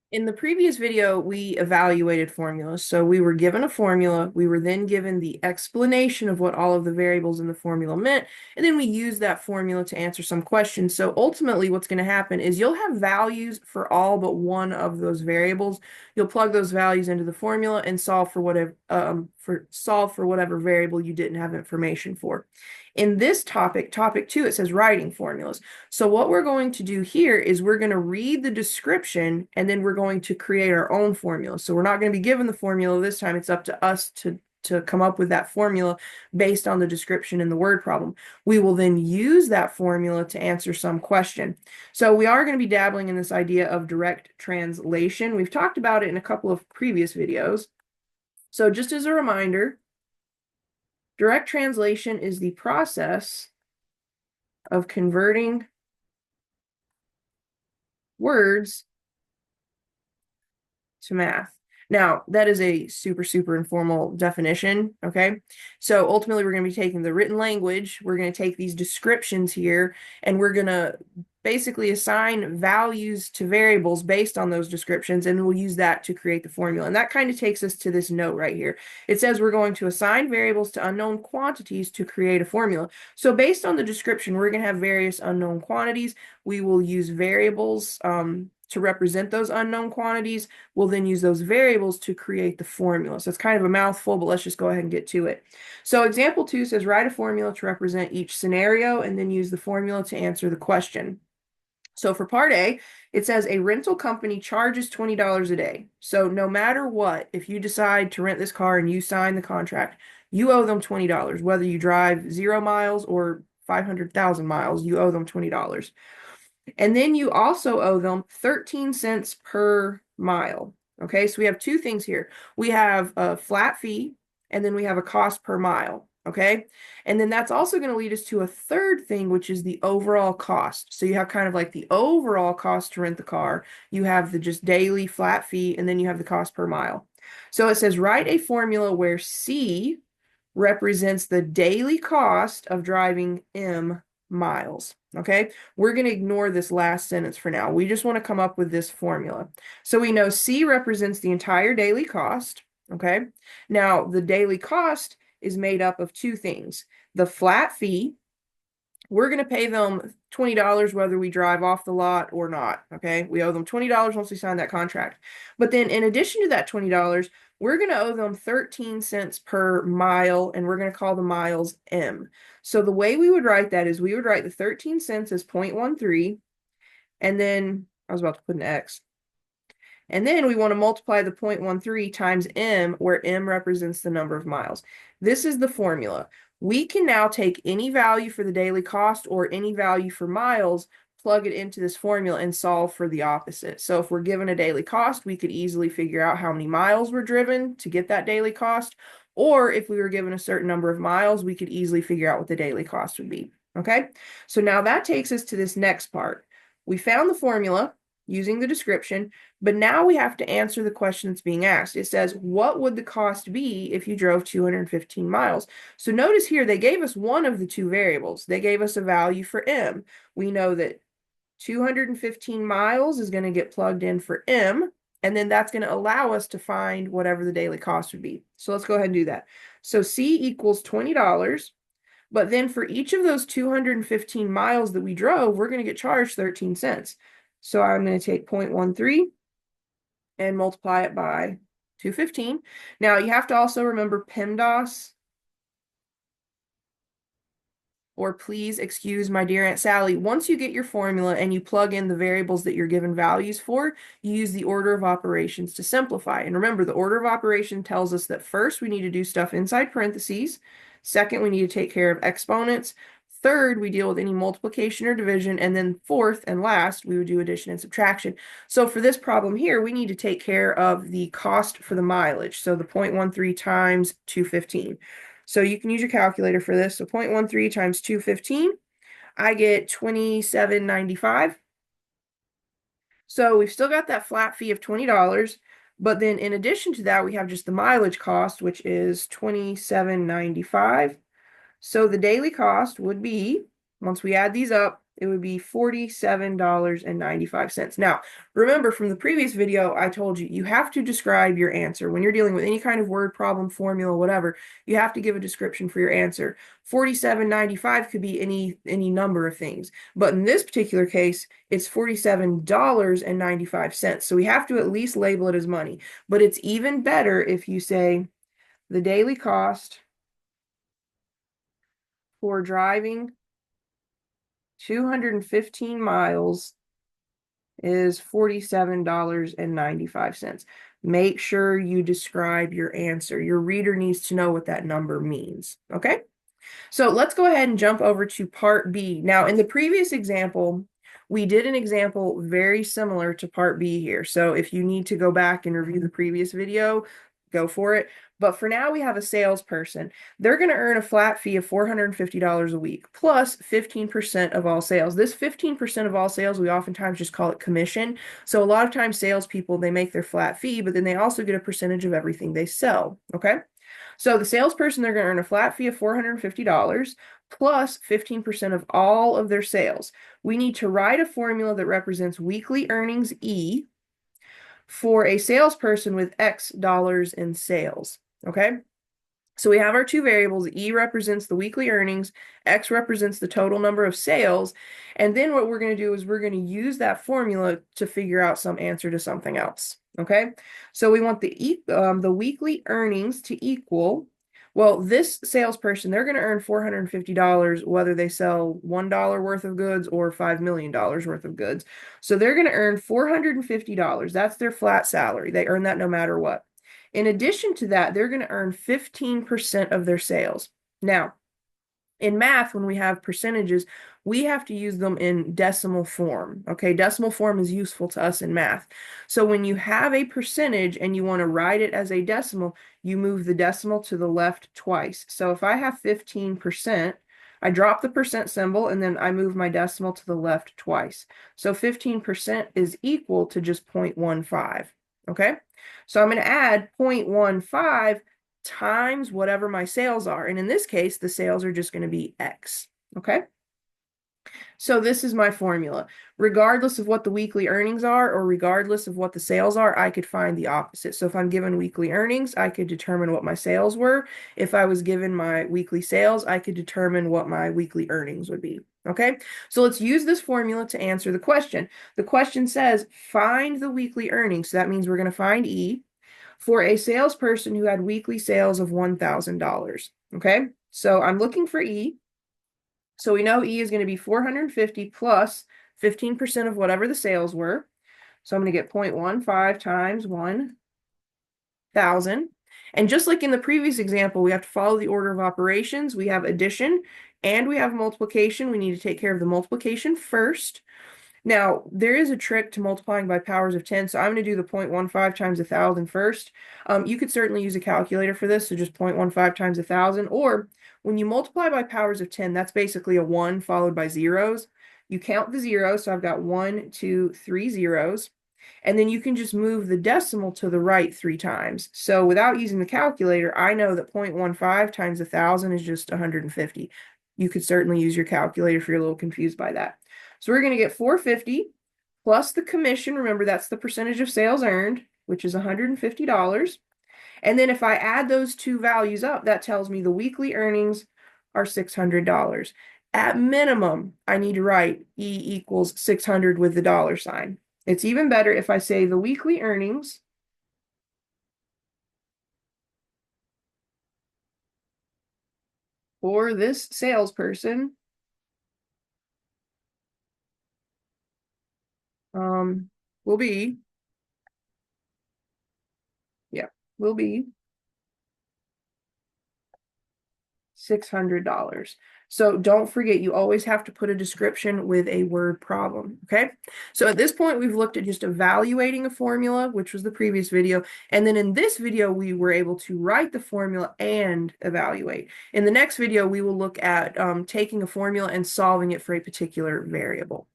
In the previous video, we evaluated formulas. So we were given a formula, we were then given the explanation of what all of the variables in the formula meant, and then we used that formula to answer some questions. So ultimately, what's going to happen is you'll have values for all but one of those variables. You'll plug those values into the formula and solve for whatever variable you didn't have information for. In this topic 2, it says writing formulas. So what we're going to do here is we're going to read the description and then we're going to create our own formula. So we're not going to be given the formula this time. It's up to us to come up with that formula based on the description in the word problem. We will then use that formula to answer some question. So we are going to be dabbling in this idea of direct translation. We've talked about it in a couple of previous videos. So just as a reminder, direct translation is the process of converting words to math. Now, that is a super informal definition, okay? So ultimately, we're going to be taking the written language, we're going to take these descriptions here, and we're going to basically assign values to variables based on those descriptions, and we'll use that to create the formula. And that kind of takes us to this note right here. It says we're going to assign variables to unknown quantities to create a formula. So based on the description, we're going to have various unknown quantities. We will use variables to represent those unknown quantities. We'll then use those variables to create the formula. So it's kind of a mouthful, but let's just go ahead and get to it. So example 2 says write a formula to represent each scenario and then use the formula to answer the question. So for part A, it says a rental company charges $20 a day. So no matter what, if you decide to rent this car and you sign the contract, you owe them $20. Whether you drive 0 miles or 500,000 miles, you owe them $20. And then you also owe them 13 cents per mile. Okay, so we have two things here. We have a flat fee, and then we have a cost per mile. Okay, and then that's also going to lead us to a third thing, which is the overall cost. So you have kind of like the overall cost to rent the car. You have the just daily flat fee, and then you have the cost per mile. So it says write a formula where C represents the daily cost of driving M miles. Okay, we're going to ignore this last sentence for now. We just want to come up with this formula. So we know C represents the entire daily cost. Okay, now the daily cost is made up of two things. The flat fee, we're going to pay them $20 whether we drive off the lot or not. Okay, we owe them $20 once we sign that contract. But then in addition to that $20, we're going to owe them 13 cents per mile, and we're going to call the miles M. So the way we would write that is we would write the 13 cents as 0.13, and then I was about to put an X. And then we want to multiply the 0.13 times M, where M represents the number of miles. This is the formula. We can now take any value for the daily cost or any value for miles, plug it into this formula, and solve for the opposite. So if we're given a daily cost, we could easily figure out how many miles were driven to get that daily cost. Or if we were given a certain number of miles, we could easily figure out what the daily cost would be. Okay, so now that takes us to this next part. We found the formula using the description, but now we have to answer the question that's being asked. It says, what would the cost be if you drove 215 miles? So notice here, they gave us one of the two variables. They gave us a value for M. We know that 215 miles is going to get plugged in for M, and then that's going to allow us to find whatever the daily cost would be. So let's go ahead and do that. So C equals $20, but then for each of those 215 miles that we drove, we're going to get charged 13 cents. So I'm going to take 0.13 and multiply it by 215. Now you have to also remember PEMDAS, or please excuse my dear Aunt Sally. Once you get your formula and you plug in the variables that you're given values for, you use the order of operations to simplify. And remember, the order of operation tells us that first we need to do stuff inside parentheses. Second, we need to take care of exponents. Third, we deal with any multiplication or division. And then fourth and last, we would do addition and subtraction. So for this problem here, we need to take care of the cost for the mileage. So the 0.13 times 215. So you can use your calculator for this. So 0.13 times 215, I get 27.95. So we've still got that flat fee of $20. But then in addition to that, we have just the mileage cost, which is 27.95. So the daily cost would be, once we add these up, it would be $47.95. Now, remember from the previous video, I told you, you have to describe your answer. When you're dealing with any kind of word problem, formula, whatever, you have to give a description for your answer. $47.95 could be any number of things. But in this particular case, it's $47.95. So we have to at least label it as money. But it's even better if you say the daily cost for driving 215 miles is $47.95. Make sure you describe your answer. Your reader needs to know what that number means. Okay? So let's go ahead and jump over to part B. Now, in the previous example, we did an example very similar to part B here. So if you need to go back and review the previous video, go for it. But for now, we have a salesperson. They're going to earn a flat fee of $450 a week, plus 15% of all sales. This 15% of all sales, we oftentimes just call it commission. So a lot of times salespeople, they make their flat fee, but then they also get a percentage of everything they sell, okay? So the salesperson, they're going to earn a flat fee of $450 plus 15% of all of their sales. We need to write a formula that represents weekly earnings E for a salesperson with X dollars in sales. Okay. So we have our two variables. E represents the weekly earnings, X represents the total number of sales. And then what we're going to do is we're going to use that formula to figure out some answer to something else. Okay. So we want the weekly earnings to equal, well, this salesperson, they're going to earn $450 whether they sell $1 worth of goods or $5 million worth of goods. So they're going to earn $450. That's their flat salary. They earn that no matter what. In addition to that, they're going to earn 15% of their sales. Now, in math, when we have percentages, we have to use them in decimal form. Okay, decimal form is useful to us in math. So when you have a percentage and you want to write it as a decimal, you move the decimal to the left twice. So if I have 15%, I drop the percent symbol and then I move my decimal to the left twice. So 15% is equal to just 0.15. Okay, so I'm going to add 0.15 times whatever my sales are. And in this case, the sales are just going to be X. Okay. So this is my formula. Regardless of what the weekly earnings are, or regardless of what the sales are, I could find the opposite. So if I'm given weekly earnings, I could determine what my sales were. If I was given my weekly sales, I could determine what my weekly earnings would be. Okay, so let's use this formula to answer the question. The question says, find the weekly earnings. So that means we're going to find E for a salesperson who had weekly sales of $1,000. Okay, so I'm looking for E. So we know E is going to be 450 plus 15% of whatever the sales were. So I'm going to get 0.15 times 1,000. And just like in the previous example, we have to follow the order of operations. We have addition and we have multiplication. We need to take care of the multiplication first. Now, there is a trick to multiplying by powers of 10, so I'm going to do the 0.15 times 1,000 first. You could certainly use a calculator for this, so just 0.15 times 1,000, or when you multiply by powers of 10, that's basically a 1 followed by zeros. You count the zeros, so I've got 1, 2, 3 zeros, and then you can just move the decimal to the right 3 times. So without using the calculator, I know that 0.15 times 1,000 is just 150. You could certainly use your calculator if you're a little confused by that. So we're going to get 450 plus the commission. Remember, that's the percentage of sales earned, which is $150. And then if I add those two values up, that tells me the weekly earnings are $600. At minimum, I need to write E equals 600 with the dollar sign. It's even better if I say the weekly earnings for this salesperson will be, will be $600. So don't forget, you always have to put a description with a word problem, okay? So at this point, we've looked at just evaluating a formula, which was the previous video. And then in this video, we were able to write the formula and evaluate. In the next video, we will look at taking a formula and solving it for a particular variable.